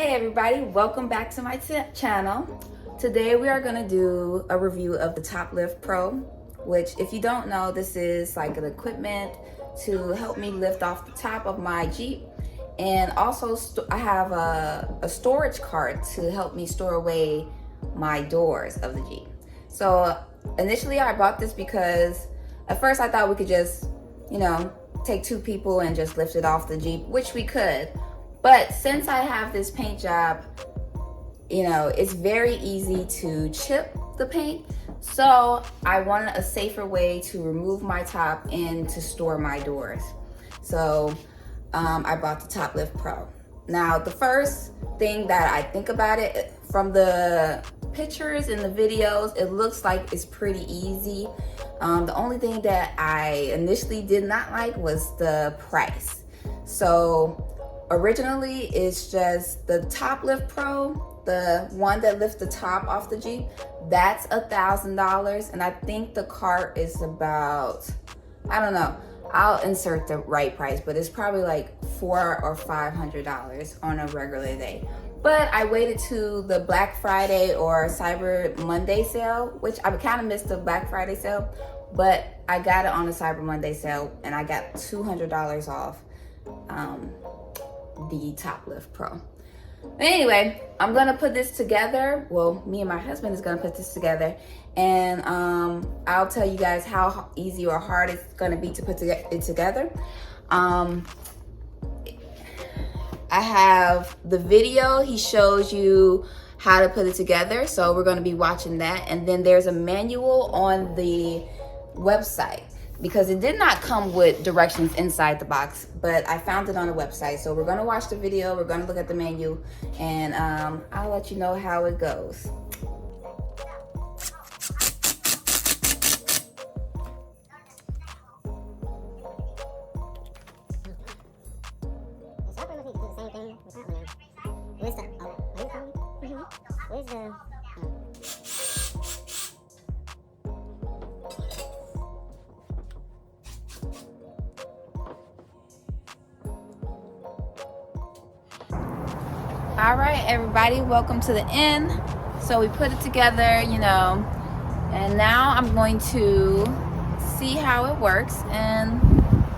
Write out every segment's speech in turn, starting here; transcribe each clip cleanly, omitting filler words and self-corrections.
Hey everybody, welcome back to my channel. Today we are going to do a review of the TopLift Pro, which if you don't know, this is like an equipment to help me lift off the top of my Jeep. And also I have a storage cart to help me store away my doors of the Jeep. So initially I bought this because at first I thought we could just, take two people and just lift it off the Jeep, which we could. But since I have this paint job, it's very easy to chip the paint. So I wanted a safer way to remove my top and to store my doors. So I bought the TopLift Pro. Now, the first thing that I think about it, from the pictures and the videos, it looks like it's pretty easy. The only thing that I initially did not like was the price. So originally, it's just the TopLift Pro, the one that lifts the top off the Jeep, that's $1,000. And I think the cart is about, I don't know, I'll insert the right price, but it's probably like $400 or $500 on a regular day. But I waited to the Black Friday or Cyber Monday sale, which I kind of missed the Black Friday sale, but I got it on the Cyber Monday sale and I got $200 off the TopLift Pro. But anyway, I'm gonna put this together. Well, me and my husband is gonna put this together, and I'll tell you guys how easy or hard it's gonna be to put it together. I have the video. He shows you how to put it together, so we're gonna be watching that. And then there's a manual on the website, because it did not come with directions inside the box, but I found it on the website. So we're gonna watch the video, we're gonna look at the menu, and I'll let you know how it goes. All right, everybody, welcome to the end. So we put it together, and now I'm going to see how it works and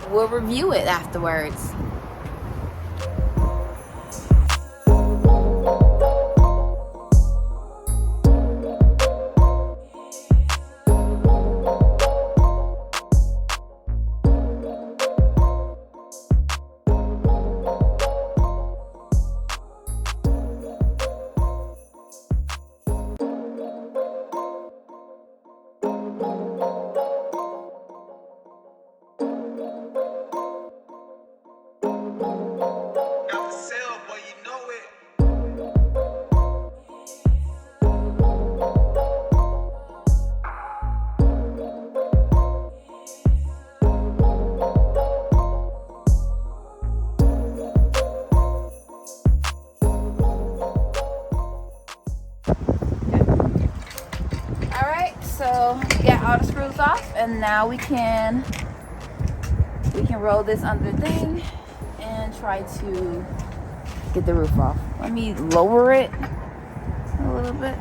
we'll review it afterwards. So get all the screws off, and now we can roll this under the thing and try to get the roof off. Let me lower it a little bit.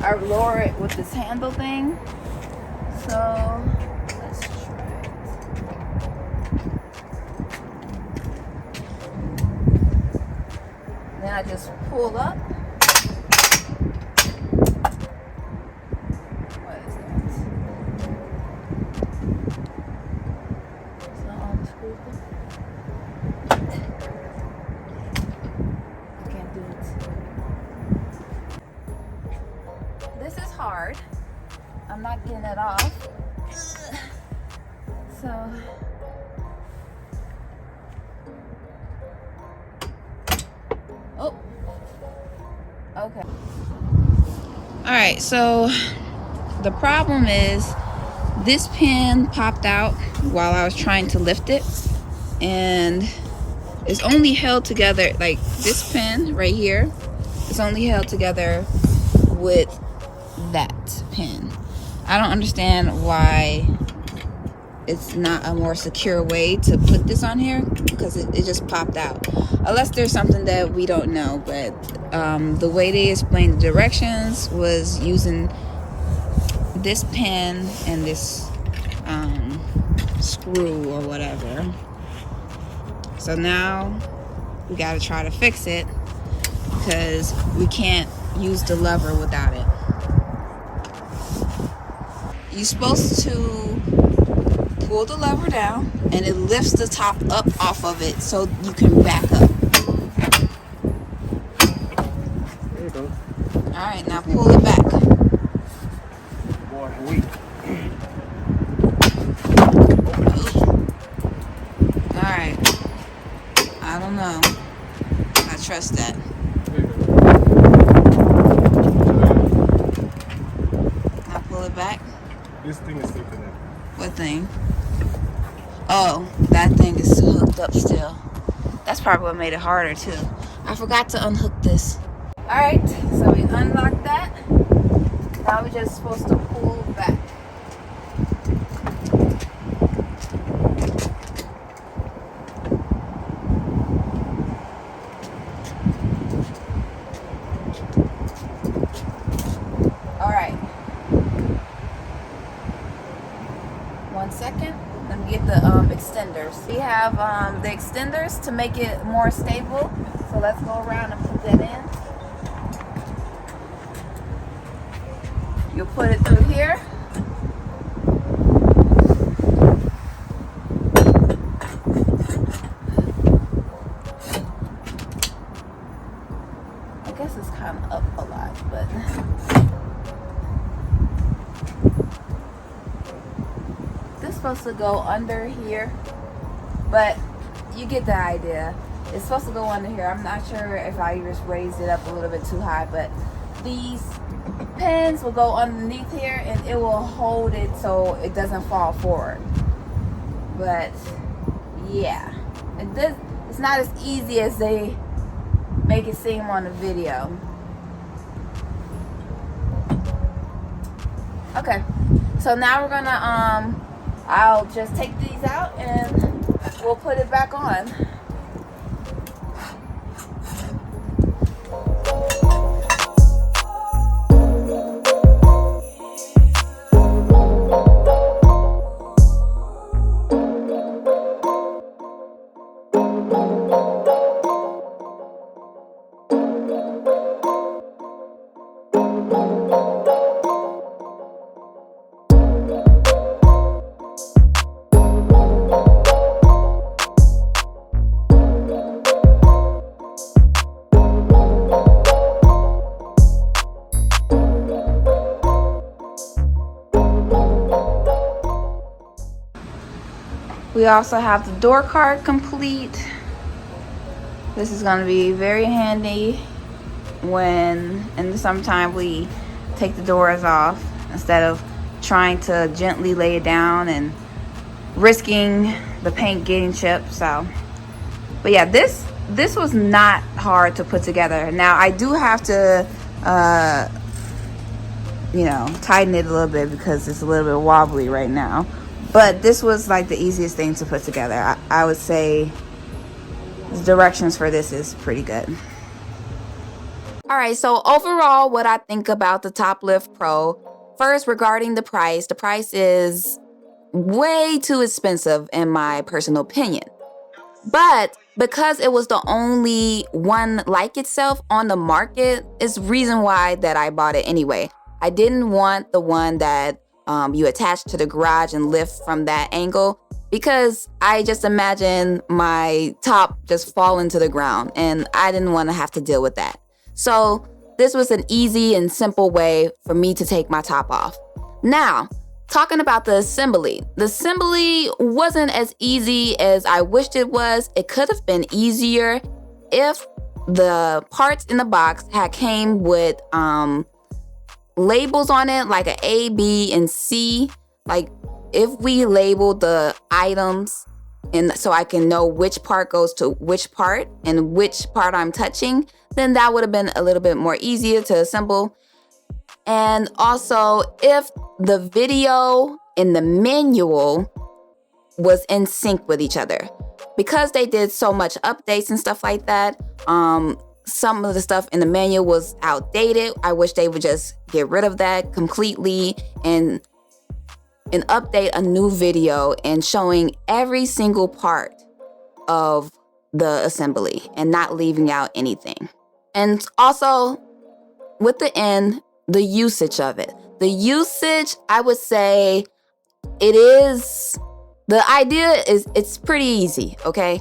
I lower it with this handle thing. So let's try it. Then I just pull up. This is hard. I'm not getting it off. So okay. All right, so the problem is this pin popped out while I was trying to lift it, and it's only held together, like this pin right here, it's only held together with that pin. I don't understand why it's not a more secure way to put this on here, because it just popped out, unless there's something that we don't know. But the way they explained the directions was using this pin and this screw or whatever. So now we got to try to fix it, because we can't use the lever without it. You're supposed to pull the lever down and it lifts the top up off of it so you can back up. There you go. Alright, now pull it back. Boy, weak. Alright. I don't know. I trust that. There you go. Now pull it back. This thing is sticking out. What thing? Oh, that thing is hooked up still. That's probably what made it harder too. I forgot to unhook this. Alright, so we unlocked that. Now we're just supposed to pull back. Alright. 1 second. Let me get the extenders. We have the extenders to make it more stable. So let's go around and put that in. You'll put it through here. I guess it's kind of up a lot, but this is supposed to go under here, but you get the idea. It's supposed to go under here. I'm not sure if I just raised it up a little bit too high, but these pins will go underneath here and it will hold it so it doesn't fall forward. But yeah, it's not as easy as they make it seem on the video. Okay, so now we're gonna I'll just take these out and we'll put it back on. We also have the door card complete. This is going to be very handy when in the summertime we take the doors off instead of trying to gently lay it down and risking the paint getting chipped. So, but yeah, this was not hard to put together. Now I do have to you know, tighten it a little bit because it's a little bit wobbly right now. But this was like the easiest thing to put together. I would say the directions for this is pretty good. All right, so overall, what I think about the TopLift Pro, first regarding the price is way too expensive in my personal opinion. But because it was the only one like itself on the market, is reason why that I bought it anyway. I didn't want the one that you attach to the garage and lift from that angle, because I just imagine my top just falling to the ground and I didn't want to have to deal with that. So this was an easy and simple way for me to take my top off. Now, talking about the assembly wasn't as easy as I wished it was. It could have been easier if the parts in the box had came with labels on it, like an A, B, and C. Like if we labeled the items and so I can know which part goes to which part and which part I'm touching, then that would have been a little bit more easier to assemble. And also, if the video in the manual was in sync with each other. Because they did so much updates and stuff like that, some of the stuff in the manual was outdated. I wish they would just get rid of that completely and update a new video and showing every single part of the assembly and not leaving out anything. And also with the usage of it. The usage, I would say the idea is it's pretty easy, okay?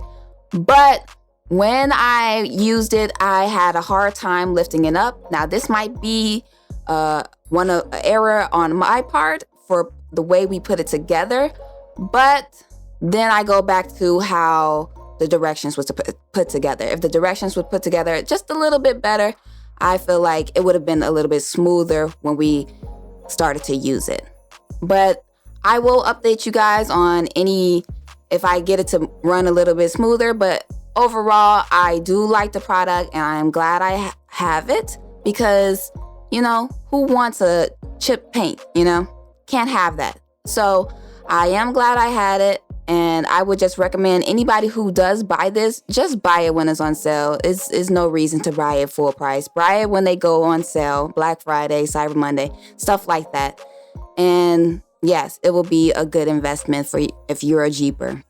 But when I used it, I had a hard time lifting it up. Now, this might be an error on my part for the way we put it together, but then I go back to how the directions was put together. If the directions were put together just a little bit better, I feel like it would have been a little bit smoother when we started to use it. But I will update you guys on if I get it to run a little bit smoother. But overall, I do like the product and I'm glad I have it because, who wants a chip paint, Can't have that. So I am glad I had it. And I would just recommend anybody who does buy this, just buy it when it's on sale. It's no reason to buy it full price. Buy it when they go on sale, Black Friday, Cyber Monday, stuff like that. And yes, it will be a good investment for you if you're a Jeeper.